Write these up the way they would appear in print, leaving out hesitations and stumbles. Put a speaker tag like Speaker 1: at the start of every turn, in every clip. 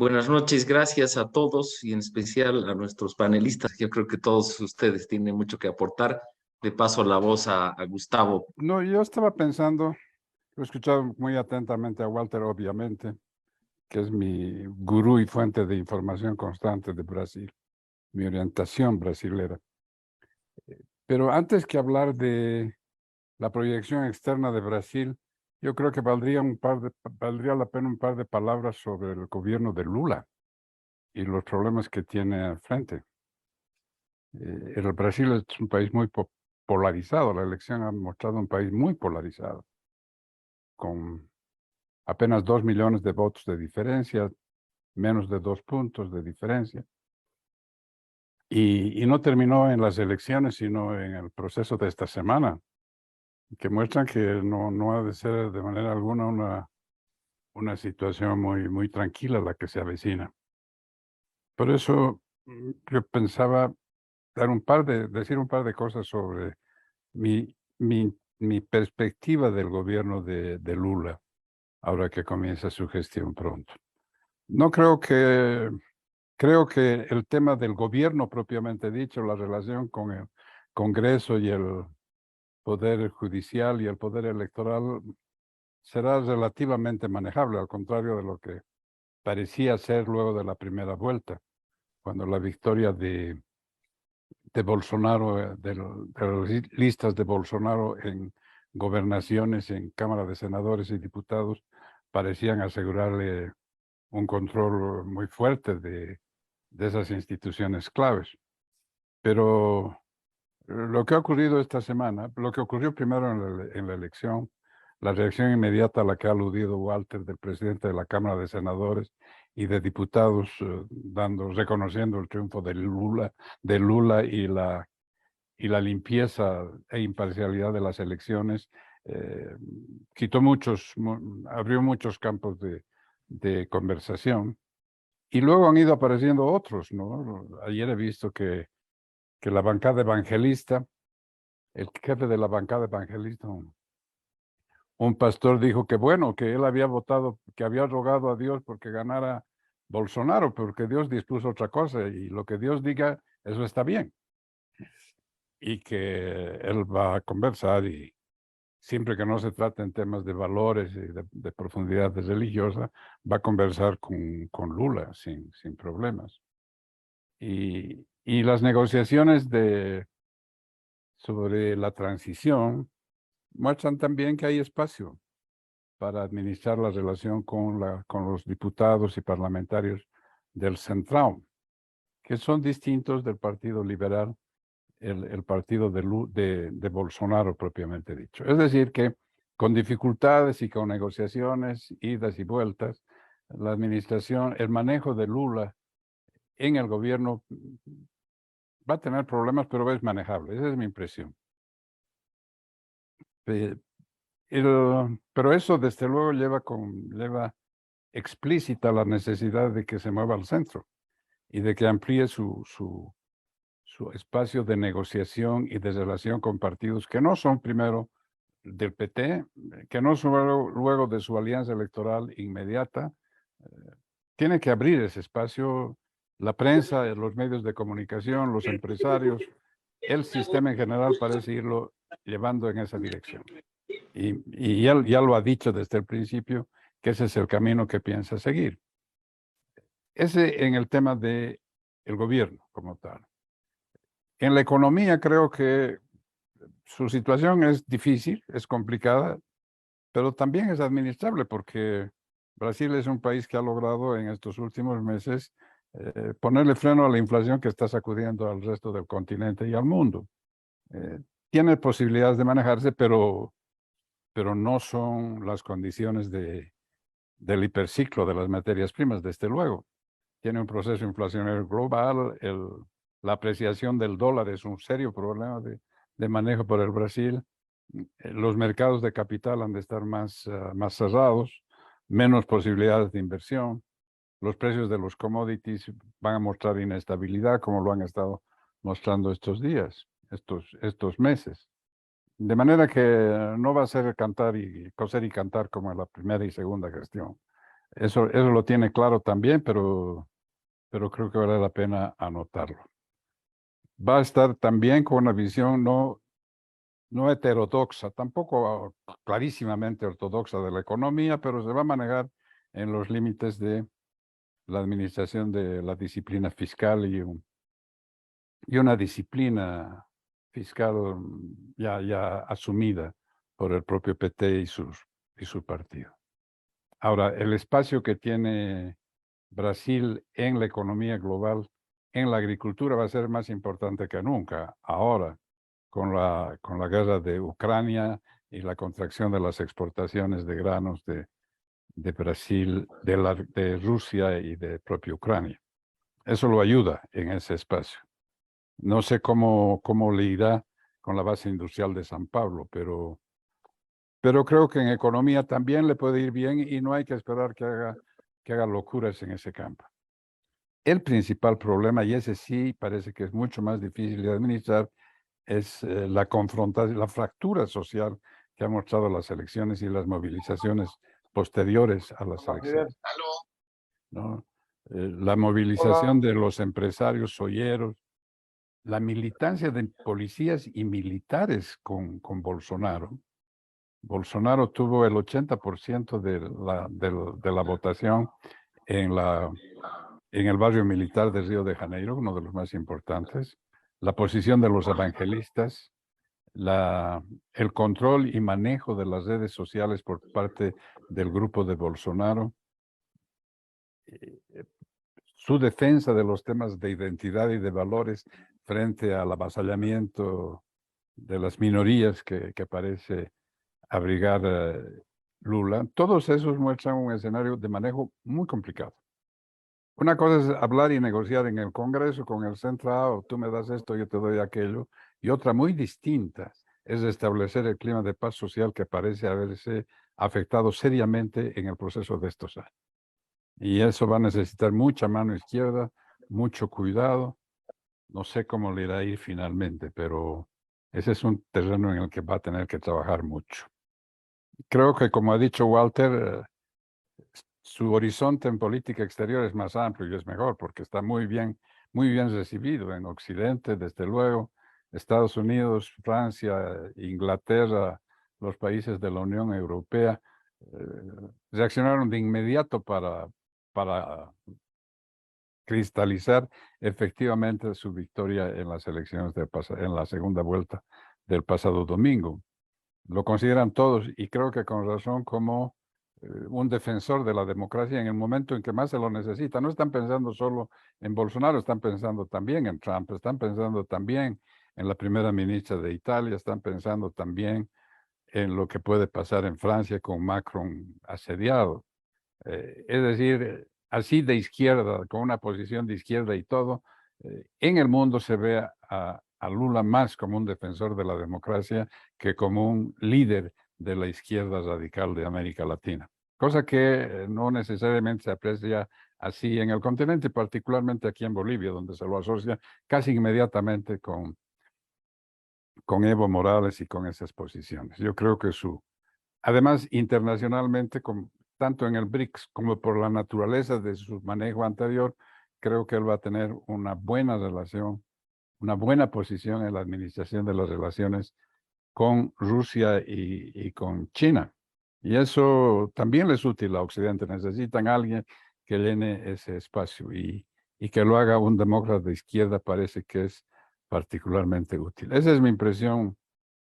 Speaker 1: Buenas noches, gracias a todos y en especial a nuestros panelistas. Yo creo que todos ustedes tienen mucho que aportar. Le paso la voz a Gustavo.
Speaker 2: No, yo estaba pensando, he escuchado muy atentamente a Walter, obviamente, que es mi gurú y fuente de información constante de Brasil, mi orientación brasilera. Pero antes que hablar de la proyección externa de Brasil, yo creo que valdría la pena un par de palabras sobre el gobierno de Lula y los problemas que tiene al frente. El Brasil es un país muy polarizado, la elección ha mostrado un país muy polarizado, con apenas 2 millones de votos de diferencia, menos de 2 puntos de diferencia. Y no terminó en las elecciones, sino en el proceso de esta semana, que muestran que no ha de ser de manera alguna una situación muy tranquila la que se avecina. Por eso yo pensaba decir un par de cosas sobre mi perspectiva del gobierno de Lula, ahora que comienza su gestión pronto. No creo que el tema del gobierno propiamente dicho, la relación con el Congreso y el Poder Judicial y el Poder Electoral será relativamente manejable, al contrario de lo que parecía ser luego de la primera vuelta, cuando la victoria de Bolsonaro, de las listas de Bolsonaro en gobernaciones, en Cámara de Senadores y Diputados, parecían asegurarle un control muy fuerte de esas instituciones claves. Pero lo que ha ocurrido esta semana, lo que ocurrió primero en la elección, la reacción inmediata a la que ha aludido Walter del presidente de la Cámara de Senadores y de Diputados, reconociendo el triunfo de Lula y la limpieza e imparcialidad de las elecciones, abrió muchos campos de conversación. Y luego han ido apareciendo otros, ¿no? Ayer he visto que la bancada evangelista, el jefe de la bancada evangelista, un pastor dijo que bueno, que él había votado, que había rogado a Dios porque ganara Bolsonaro, porque Dios dispuso otra cosa y lo que Dios diga, eso está bien. Y que él va a conversar y siempre que no se trate en temas de valores y de profundidad religiosa, va a conversar con Lula sin problemas. Y las negociaciones sobre la transición muestran también que hay espacio para administrar la relación con los diputados y parlamentarios del Central, que son distintos del Partido Liberal, el partido de Bolsonaro propiamente dicho. Es decir, que con dificultades y con negociaciones, idas y vueltas, la administración, el manejo de Lula en el gobierno va a tener problemas, pero es manejable. Esa es mi impresión. Pero eso, desde luego, lleva explícita la necesidad de que se mueva al centro y de que amplíe su espacio de negociación y de relación con partidos que no son primero del PT, que no son luego de su alianza electoral inmediata. Tiene que abrir ese espacio la prensa, los medios de comunicación, los empresarios, el sistema en general parece irlo llevando en esa dirección. Y ya lo ha dicho desde el principio, que ese es el camino que piensa seguir. Ese en el tema del gobierno como tal. En la economía creo que su situación es difícil, es complicada, pero también es administrable porque Brasil es un país que ha logrado en estos últimos meses ponerle freno a la inflación que está sacudiendo al resto del continente y al mundo. Tiene posibilidades de manejarse, pero no son las condiciones del hiperciclo de las materias primas, desde luego. Tiene un proceso inflacionario global, la apreciación del dólar es un serio problema de manejo por el Brasil. Los mercados de capital han de estar más cerrados, menos posibilidades de inversión. Los precios de los commodities van a mostrar inestabilidad, como lo han estado mostrando estos días, estos meses. De manera que no va a ser coser y cantar como en la primera y segunda gestión. Eso lo tiene claro también, pero creo que vale la pena anotarlo. Va a estar también con una visión no heterodoxa, tampoco clarísimamente ortodoxa de la economía, pero se va a manejar en los límites de la administración de la disciplina fiscal y una disciplina fiscal ya asumida por el propio PT y su partido. Ahora, el espacio que tiene Brasil en la economía global, en la agricultura, va a ser más importante que nunca. Ahora, con la guerra de Ucrania y la contracción de las exportaciones de granos de Brasil, de Rusia y de propia Ucrania. Eso lo ayuda en ese espacio. No sé cómo le irá con la base industrial de San Pablo, pero creo que en economía también le puede ir bien y no hay que esperar que haga locuras en ese campo. El principal problema, y ese sí parece que es mucho más difícil de administrar, es la confrontación, la fractura social que han mostrado las elecciones y las movilizaciones posteriores a las elecciones, ¿no? La movilización de los empresarios solleros, la militancia de policías y militares con Bolsonaro. Bolsonaro tuvo el 80% de la votación en el barrio militar de Río de Janeiro, uno de los más importantes. La posición de los evangelistas, el control y manejo de las redes sociales por parte del grupo de Bolsonaro, su defensa de los temas de identidad y de valores frente al avasallamiento de las minorías que parece abrigar Lula. Todos esos muestran un escenario de manejo muy complicado. Una cosa es hablar y negociar en el Congreso con el Central, o tú me das esto, yo te doy aquello, y otra muy distinta es establecer el clima de paz social que parece haberse afectado seriamente en el proceso de estos años. Y eso va a necesitar mucha mano izquierda, mucho cuidado. No sé cómo le irá a ir finalmente, pero ese es un terreno en el que va a tener que trabajar mucho. Creo que, como ha dicho Walter, su horizonte en política exterior es más amplio y es mejor porque está muy bien recibido en Occidente, desde luego, Estados Unidos, Francia, Inglaterra, los países de la Unión Europea reaccionaron de inmediato para cristalizar efectivamente su victoria en las elecciones en la segunda vuelta del pasado domingo. Lo consideran todos y creo que con razón como un defensor de la democracia en el momento en que más se lo necesita. No están pensando solo en Bolsonaro, están pensando también en Trump, están pensando también en la primera ministra de Italia, están pensando también en lo que puede pasar en Francia con Macron asediado. Es decir, así de izquierda, con una posición de izquierda y todo, en el mundo se ve a Lula más como un defensor de la democracia que como un líder de la izquierda radical de América Latina, cosa que no necesariamente se aprecia así en el continente, particularmente aquí en Bolivia, donde se lo asocia casi inmediatamente con Evo Morales y con esas posiciones. Yo creo que además internacionalmente, tanto en el BRICS como por la naturaleza de su manejo anterior, creo que él va a tener una buena relación, una buena posición en la administración de las relaciones con Rusia y con China. Y eso también les es útil a Occidente. Necesitan a alguien que llene ese espacio y que lo haga un demócrata de izquierda parece que es particularmente útil. Esa es mi impresión,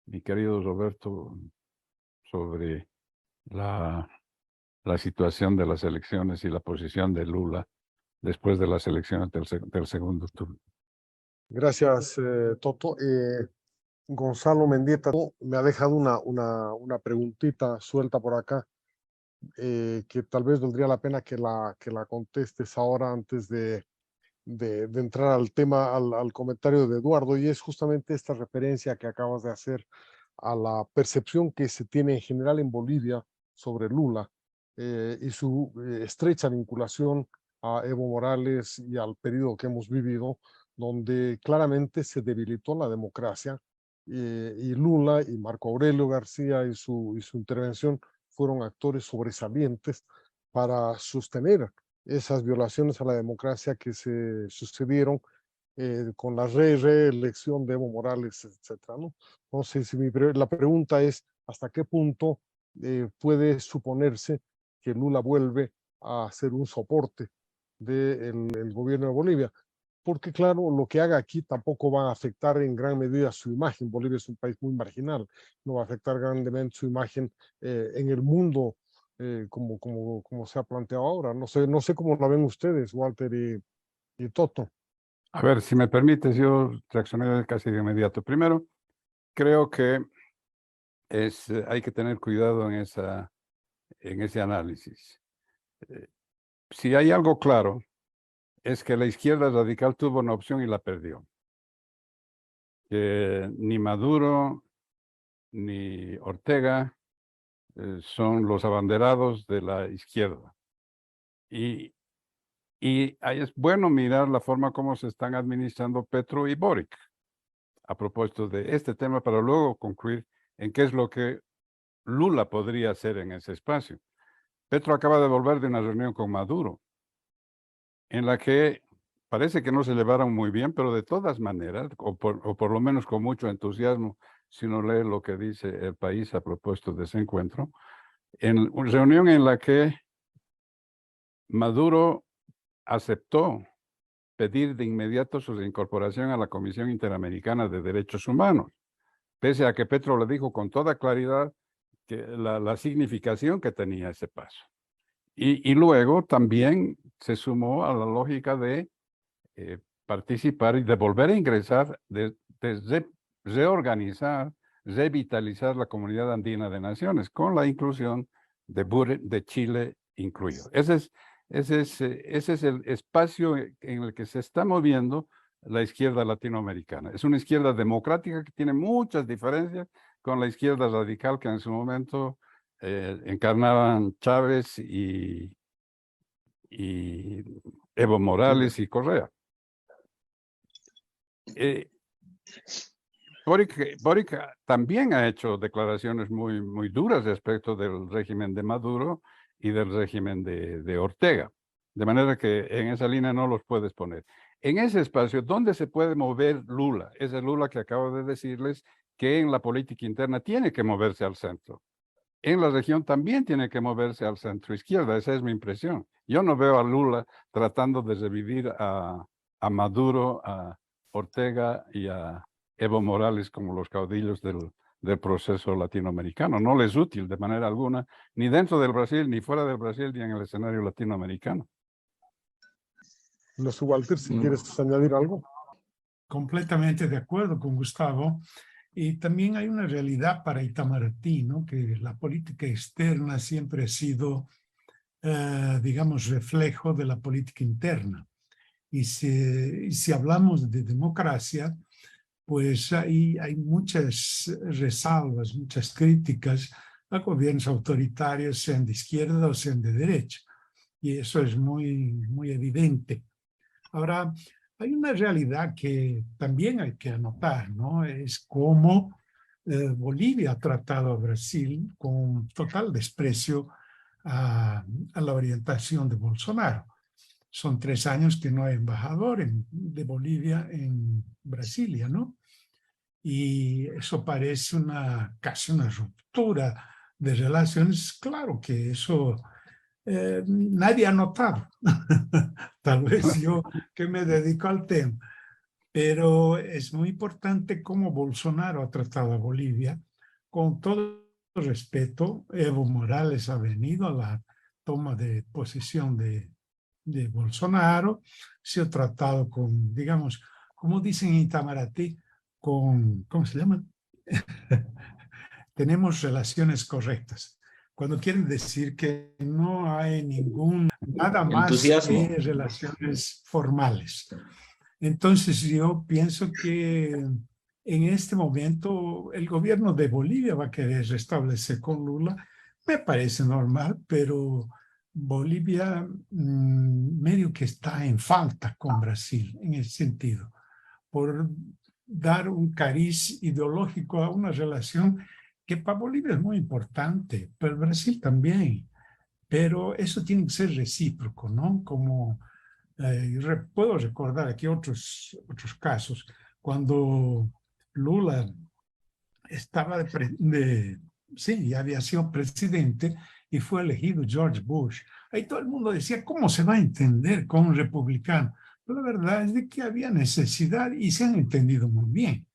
Speaker 2: mi querido Roberto, sobre la situación de las elecciones y la posición de Lula después de las elecciones del segundo turno.
Speaker 3: Gracias, Toto. Gonzalo Mendieta me ha dejado una preguntita suelta por acá, que tal vez valdría la pena que la contestes ahora antes de entrar al tema, al comentario de Eduardo, y es justamente esta referencia que acabas de hacer a la percepción que se tiene en general en Bolivia sobre Lula y su estrecha vinculación a Evo Morales y al periodo que hemos vivido, donde claramente se debilitó la democracia y Lula y Marco Aurelio García y su intervención fueron actores sobresalientes para sostener esas violaciones a la democracia que se sucedieron con la reelección de Evo Morales, etcétera, ¿no? Entonces, la pregunta es, ¿hasta qué punto puede suponerse que Lula vuelve a ser un soporte del gobierno de Bolivia? Porque claro, lo que haga aquí tampoco va a afectar en gran medida su imagen. Bolivia es un país muy marginal, no va a afectar grandemente su imagen en el mundo como se ha planteado ahora. No sé cómo la ven ustedes, Walter y Toto.
Speaker 2: A ver, si me permites, yo reaccionaré casi de inmediato. Primero, creo que hay que tener cuidado en ese análisis. Si hay algo claro, es que la izquierda radical tuvo una opción y la perdió. Que ni Maduro ni Ortega son los abanderados de la izquierda. Y ahí es bueno mirar la forma como se están administrando Petro y Boric a propósito de este tema para luego concluir en qué es lo que Lula podría hacer en ese espacio. Petro acaba de volver de una reunión con Maduro en la que parece que no se llevaron muy bien, pero de todas maneras, o por lo menos con mucho entusiasmo, si uno lee lo que dice El País a propósito de ese encuentro, en una reunión en la que Maduro aceptó pedir de inmediato su reincorporación a la Comisión Interamericana de Derechos Humanos, pese a que Petro le dijo con toda claridad que la significación que tenía ese paso. Y luego también se sumó a la lógica de participar y de volver a ingresar, de reorganizar, revitalizar la Comunidad Andina de Naciones, con la inclusión de Chile incluido. Ese es el espacio en el que se está moviendo la izquierda latinoamericana. Es una izquierda democrática que tiene muchas diferencias con la izquierda radical que en su momento encarnaban Chávez y Evo Morales y Correa. Boric también ha hecho declaraciones muy duras respecto del régimen de Maduro y del régimen de Ortega, de manera que en esa línea no los puedes poner. En ese espacio, ¿dónde se puede mover Lula? Ese Lula que acabo de decirles que en la política interna tiene que moverse al centro. En la región también tiene que moverse al centro izquierda, esa es mi impresión. Yo no veo a Lula tratando de revivir a Maduro, a Ortega y a Evo Morales como los caudillos del proceso latinoamericano. No les es útil de manera alguna, ni dentro del Brasil, ni fuera del Brasil, ni en el escenario latinoamericano.
Speaker 3: No sé, Walter, si quieres añadir algo.
Speaker 4: Completamente de acuerdo con Gustavo. Y también hay una realidad para Itamaraty, ¿no? Que la política externa siempre ha sido, digamos, reflejo de la política interna. Y si hablamos de democracia, pues hay muchas resalvas, muchas críticas a gobiernos autoritarios, sean de izquierda o sean de derecha. Y eso es muy evidente. Ahora, hay una realidad que también hay que anotar, ¿no? Es cómo Bolivia ha tratado a Brasil con total desprecio a la orientación de Bolsonaro. Son 3 años que no hay embajador de Bolivia en Brasilia, ¿no? Y eso parece casi una ruptura de relaciones. Claro que eso nadie ha notado. Tal vez yo que me dedico al tema. Pero es muy importante cómo Bolsonaro ha tratado a Bolivia. Con todo respeto, Evo Morales ha venido a la toma de posesión de Bolsonaro, se ha tratado con, digamos, como dicen en Itamaraty, ¿cómo se llama? Tenemos relaciones correctas. Cuando quieren decir que no hay nada más
Speaker 1: Entusiasmo.
Speaker 4: que relaciones formales. Entonces yo pienso que en este momento el gobierno de Bolivia va a querer restablecer con Lula. Me parece normal, pero Bolivia medio que está en falta con Brasil en ese sentido, por dar un cariz ideológico a una relación que para Bolivia es muy importante, pero Brasil también. pero eso tiene que ser recíproco, ¿no? Como puedo recordar aquí otros casos, cuando Lula estaba sí, ya había sido presidente y fue elegido George Bush. Ahí todo el mundo decía, ¿cómo se va a entender con un republicano? Pero la verdad es de que había necesidad y se han entendido muy bien,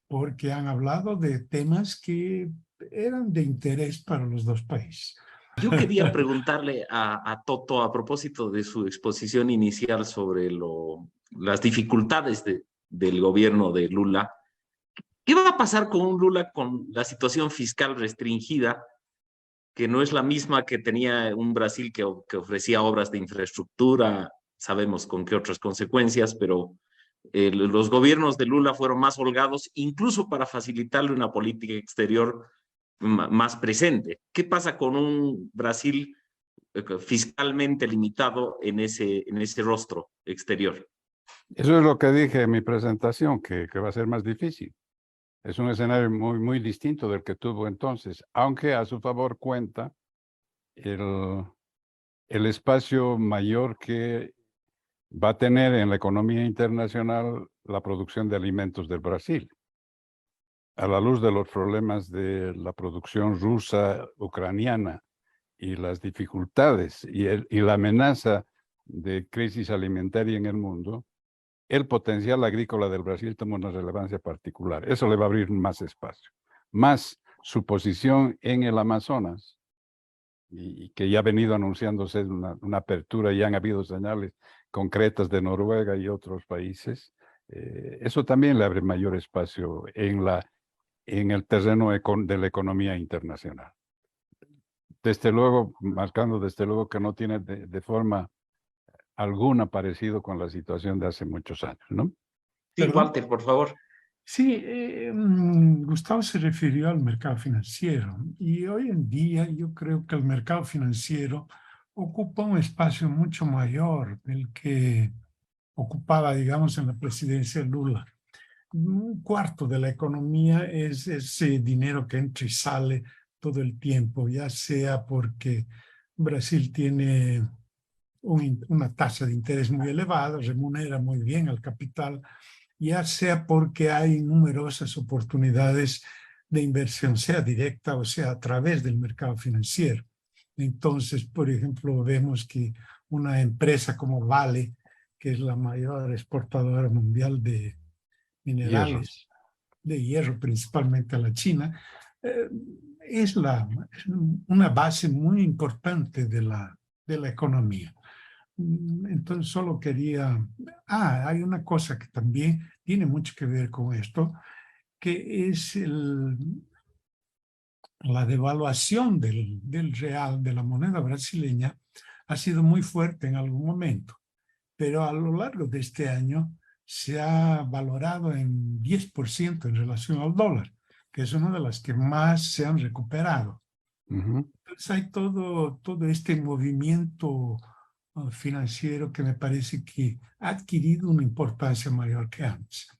Speaker 4: porque han hablado de temas que eran de interés para los dos países.
Speaker 1: Yo quería preguntarle a Toto a propósito de su exposición inicial sobre las dificultades del gobierno de Lula. ¿Qué va a pasar con un Lula con la situación fiscal restringida, que no es la misma que tenía un Brasil que ofrecía obras de infraestructura? Sabemos con qué otras consecuencias, pero los gobiernos de Lula fueron más holgados, incluso para facilitarle una política exterior más presente. ¿Qué pasa con un Brasil fiscalmente limitado en ese rostro exterior?
Speaker 2: Eso es lo que dije en mi presentación, que va a ser más difícil. Es un escenario muy distinto del que tuvo entonces, aunque a su favor cuenta el espacio mayor que va a tener en la economía internacional la producción de alimentos del Brasil. A la luz de los problemas de la producción rusa, ucraniana y las dificultades y la amenaza de crisis alimentaria en el mundo, el potencial agrícola del Brasil toma una relevancia particular. Eso le va a abrir más espacio. Más su posición en el Amazonas, y que ya ha venido anunciándose una apertura, y han habido señales concretas de Noruega y otros países. Eso también le abre mayor espacio en el terreno de la economía internacional. Desde luego, marcando desde luego que no tiene de forma alguna parecido con la situación de hace muchos años, ¿no?
Speaker 1: Sí,
Speaker 4: ¿Perdón?
Speaker 1: Walter, por favor.
Speaker 4: Sí, Gustavo se refirió al mercado financiero y hoy en día yo creo que el mercado financiero ocupa un espacio mucho mayor del que ocupaba, digamos, en la presidencia de Lula. Un cuarto de la economía es ese dinero que entra y sale todo el tiempo, ya sea porque Brasil tiene una tasa de interés muy elevada, remunera muy bien al capital, ya sea porque hay numerosas oportunidades de inversión, sea directa o sea a través del mercado financiero. Entonces, por ejemplo, vemos que una empresa como Vale, que es la mayor exportadora mundial de minerales, de hierro principalmente a la China, es una base muy importante de la economía. Entonces solo quería... hay una cosa que también tiene mucho que ver con esto, que es la devaluación del real, de la moneda brasileña, ha sido muy fuerte en algún momento, pero a lo largo de este año se ha valorado en 10% en relación al dólar, que es una de las que más se han recuperado. Entonces hay todo este movimiento financiero que me parece que ha adquirido una importancia mayor que antes.